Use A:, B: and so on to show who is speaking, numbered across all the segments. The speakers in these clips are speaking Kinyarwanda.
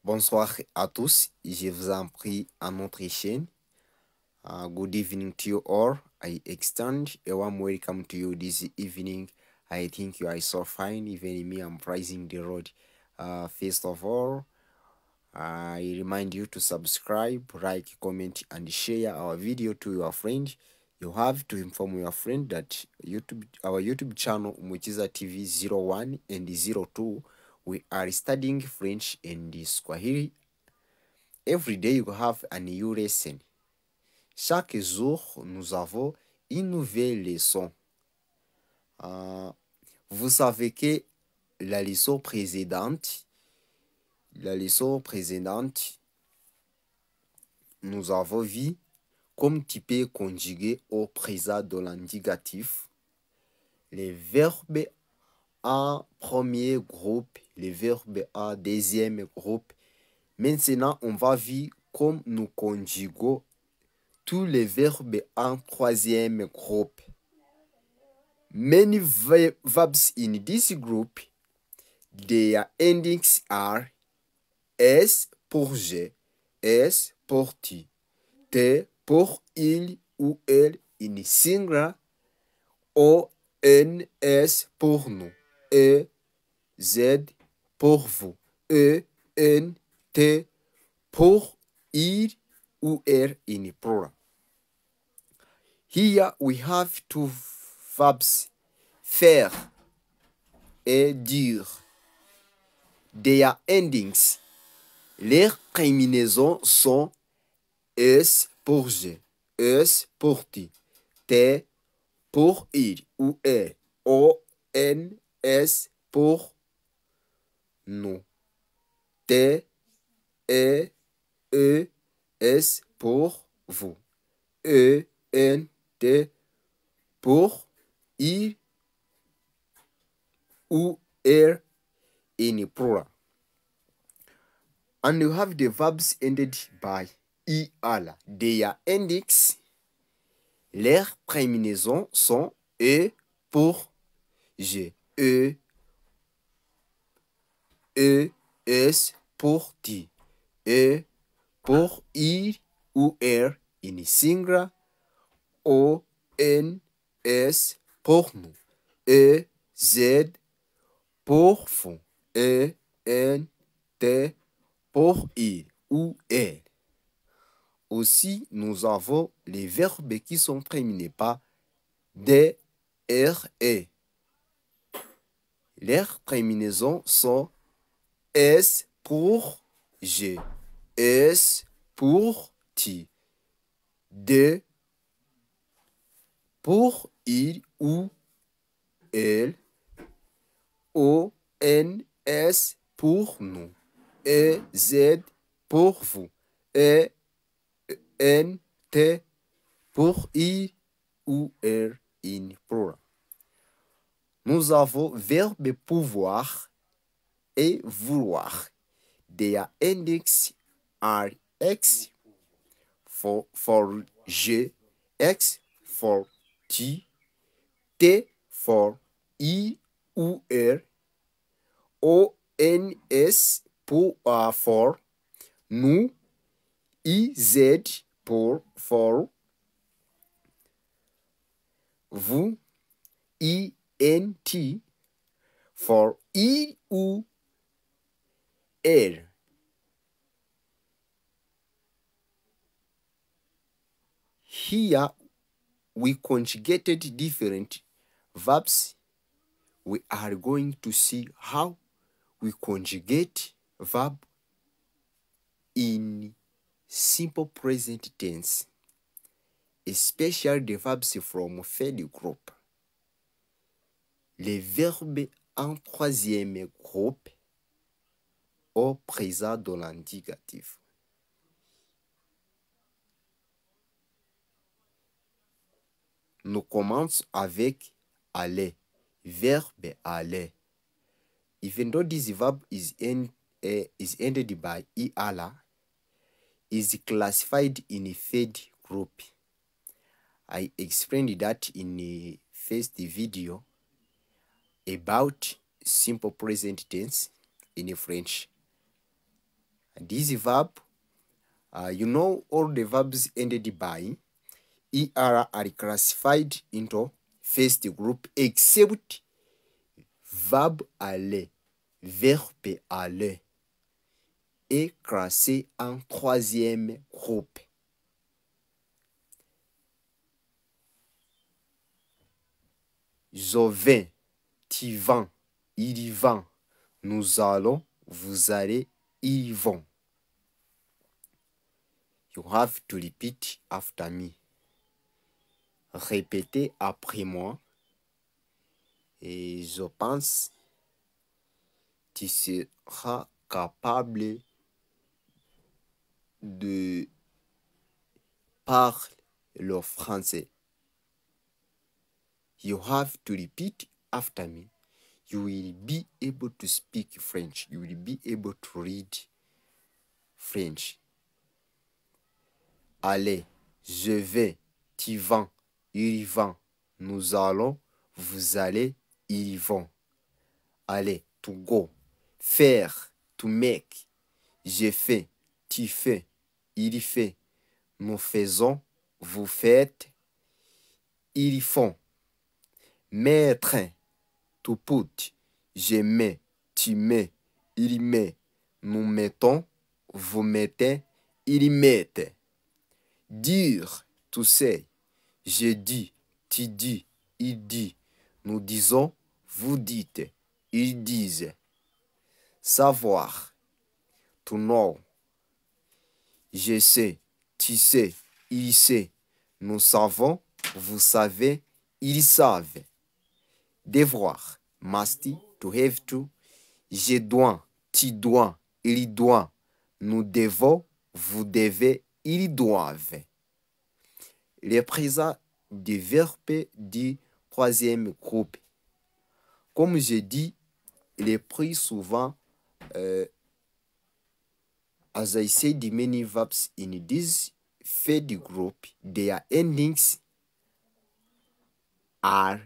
A: Bonsoir à tous, je vous en prie à notre chaîne. Good evening to you all. I extend a warm welcome to you this evening. I think you are so fine, even me, I'm praising the Lord. First of all, I remind you to subscribe, like, comment, and share our video to your friend. You have to inform your friend that our YouTube channel, Umukiza TV 01 and 02, we are studying French and Swahili. Every day, you have a new lesson. Chaque jour, nous avons une nouvelle leçon. Vous savez que la leçon précédente, nous avons vu comme tu peux conjuguer au présent de l'indicatif les verbes en premier groupe, les verbes en deuxième groupe. Maintenant, on va voir comme nous conjuguons tous les verbes en troisième groupe. Many verbs in this group, their endings are S pour je, S pour tu, T pour il ou elle in singular, O, N, S pour nous, E, Z pour vous, E, N, T pour il ou elle in plural. Here we have two verbs, faire et dire. Their endings, leurs terminaisons sont S pour je, S pour tu, T pour il ou elle, O, N, S pour nous, T, E, E, S pour vous, E, N, T pour il ou elle in plural. And you have the verbs ended by IAL. Their endings, leurs terminaisons sont E pour je, E, S pour tu, E pour il ou elle in singular, O, N, S pour nous, E, Z pour vous, E, N, T pour il ou elle. Aussi, nous avons les verbes qui sont terminés par D, R, E. Leurs terminaisons sont S pour je, S pour tu, D pour il ou elle, O, N, S pour nous, E, Z pour vous, E, N, T pour il ou elle in plural. Nous avons verbe pouvoir et vouloir. Their endings are X for je, X for tu, T for I ou elle, O, N, S pour for nous, I, Z pour for vous, I, N, T for I ou elle. Here we conjugated different verbs. We are going to see how we conjugate verb in simple present tense, especially the verbs from third group. Les verbes en troisième groupe au présent de l'indicatif. Nous commençons avec aller, verbe aller. Even though this verb is ended by EALA, is classified in a third group. I explained that in the first video about simple present tense in French. This verb, you know, all the verbs ended by er are classified into first group except verbe aller. Verbe aller est classé en troisième groupe. Je vais, tu vas, il va, nous allons, vous allez, ils vont. You have to repeat after me. Répétez après moi. Et je pense que tu seras capable de parler le français. You have to repeat after me. You will be able to speak French. You will be able to read French. Allez, je vais, tu vas, il va, nous allons, vous allez, ils vont. Allez, to go. Faire, to make. Je fais, tu fais, il fait, nous faisons, vous faites, ils font. Mettre, to put. Je mets, tu mets, il met, nous mettons, vous mettez, ils mettent. Dire, to say. Je dis, tu dis, il dit, nous disons, vous dites, ils disent. Savoir, to know. Je sais, tu sais, il sait, nous savons, vous savez, ils savent. Devoir, must, to have to. Je dois, tu dois, il doit, nous devons, vous devez, ils doivent. Les présents des verbes du troisième groupe. Comme je dis, les plus souvent, as I said, the many verbs in this third group, their endings are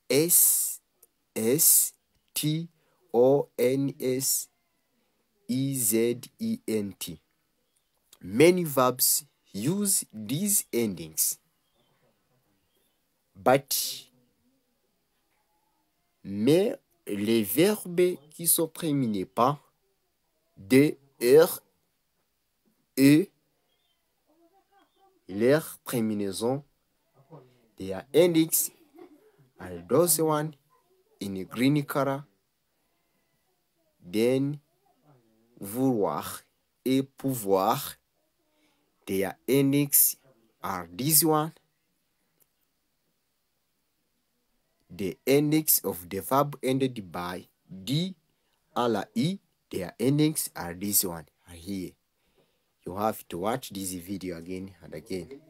A: S, S, T, O, N, S, E, Z, E, N, T. Many verbs use these endings. Mais les verbes qui sont terminés par D, R, E, leur terminaison, their endings are those one in green color. Then vouloir et pouvoir, their endings are this one. The endings of the verb ended by D, ala, E, their endings are this one, are here. You have to watch this video again and again.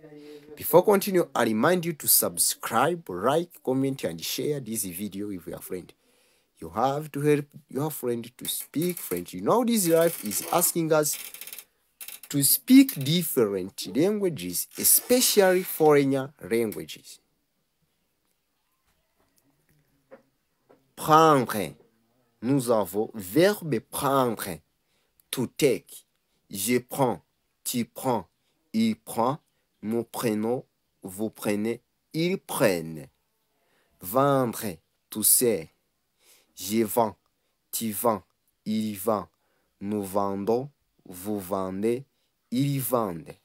A: Before continue, I remind you to subscribe, like, comment, and share this video with your friend. You have to help your friend to speak French. You know, this life is asking us to speak different languages, especially foreign languages. Prendre. Nous avons verbe prendre. To take. Je prends. Tu prends. Il prend. Nous prenons. Vous prenez. Ils prennent. Vendre. To sell. Je vends. Tu vends. Il vend. Nous vendons. Vous vendez. Ils vendent.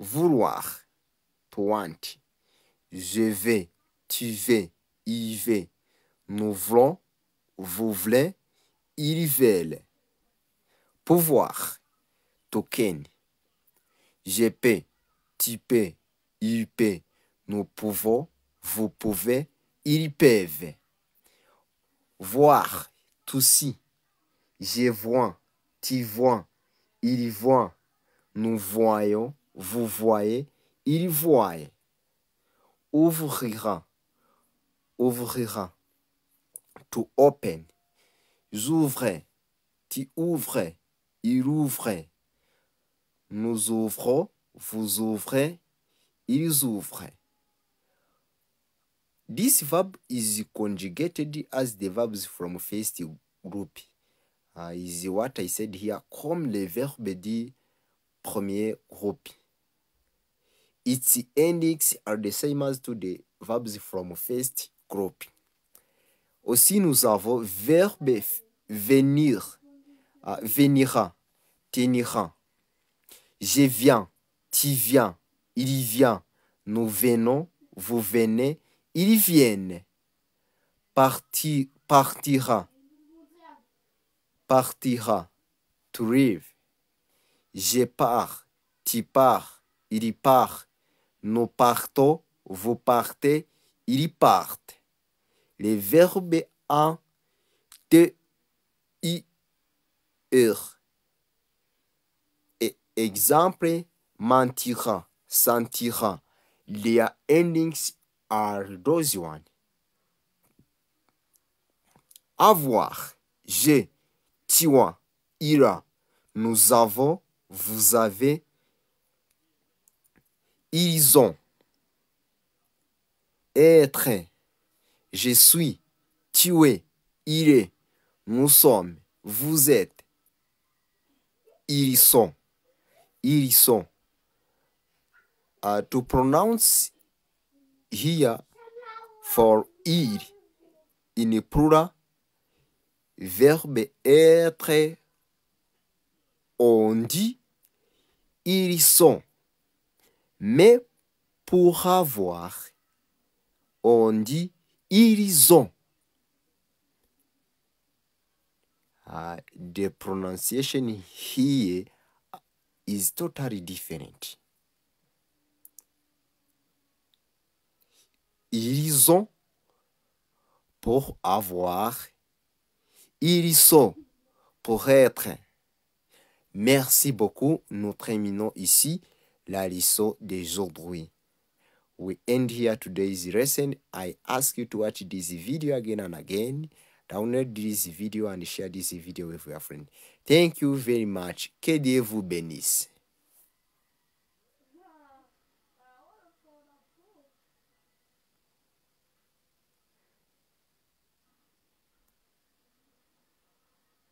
A: Vouloir. To want. Je vais. Tu vais. Il veut. Nous voulons. Vous voulez. Ils veulent. Pouvoir. Token. Je peux. Tu peux. Il peut. Nous pouvons. Vous pouvez. Ils peuvent. Voir. To see. Je vois. Tu vois. Il voit. Nous voyons. Vous voyez. Ils voient. Ouvrira. Ouvrira. To open. J'ouvre. Tu ouvres. Il ouvre. Nous ouvrons. Vous ouvrez. Ils ouvrent. This verb is conjugated as the verbs from first group. is what I said here, comme le verbe du premier groupe. Its endings are the same as to the verbs from first group. Aussi, nous avons verbe venir, venira, tenira. Je viens, tu viens, il vient, nous venons, vous venez, ils viennent. Partira, partira, to leave. Je pars, tu pars, il part, nous partons, vous partez, ils partent. Les verbes en te, i, Exemple, mentira, sentira. Their endings are those one. Avoir, j'ai, tu as, ira. Nous avons, vous avez, ils ont. Être, je suis, tu es, il est. Nous sommes, vous êtes, ils sont. Ils sont. To pronounce here for il in plural, verbe être, on dit ils sont. Mais pour avoir, on dit ils ont. The pronunciation here is totally different. Ils ont pour avoir, ils sont pour être. Merci beaucoup. Nous terminons ici la leçon d'aujourd'hui. We end here today's lesson. I ask you to watch this video again and again. Download this video and share this video with your friend. Thank you very much. Que Dieu vous bénisse.